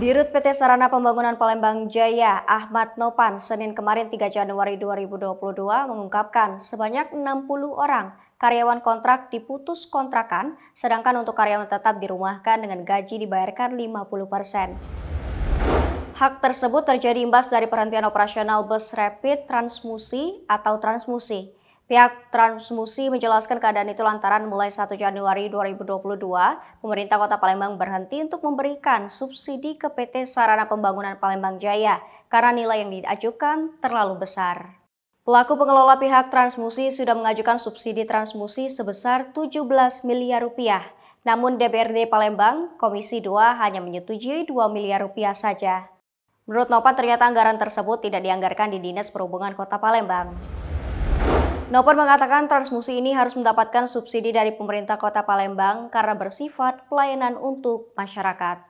Dirut PT Sarana Pembangunan Palembang Jaya, Ahmad Nopan, Senin kemarin 3 Januari 2022 mengungkapkan sebanyak 60 orang karyawan kontrak diputus kontrakan, sedangkan untuk karyawan tetap dirumahkan dengan gaji dibayarkan 50%. Hak tersebut terjadi imbas dari perhentian operasional bus rapid transmusi atau transmusi. Pihak Transmusi menjelaskan keadaan itu lantaran mulai 1 Januari 2022, pemerintah Kota Palembang berhenti untuk memberikan subsidi ke PT Sarana Pembangunan Palembang Jaya karena nilai yang diajukan terlalu besar. Pelaku pengelola pihak Transmusi sudah mengajukan subsidi transmusi sebesar 17 miliar rupiah. Namun DPRD Palembang, Komisi 2 hanya menyetujui 2 miliar rupiah saja. Menurut Nopan, ternyata anggaran tersebut tidak dianggarkan di Dinas Perhubungan Kota Palembang. Nopan mengatakan transmusi ini harus mendapatkan subsidi dari pemerintah Kota Palembang karena bersifat pelayanan untuk masyarakat.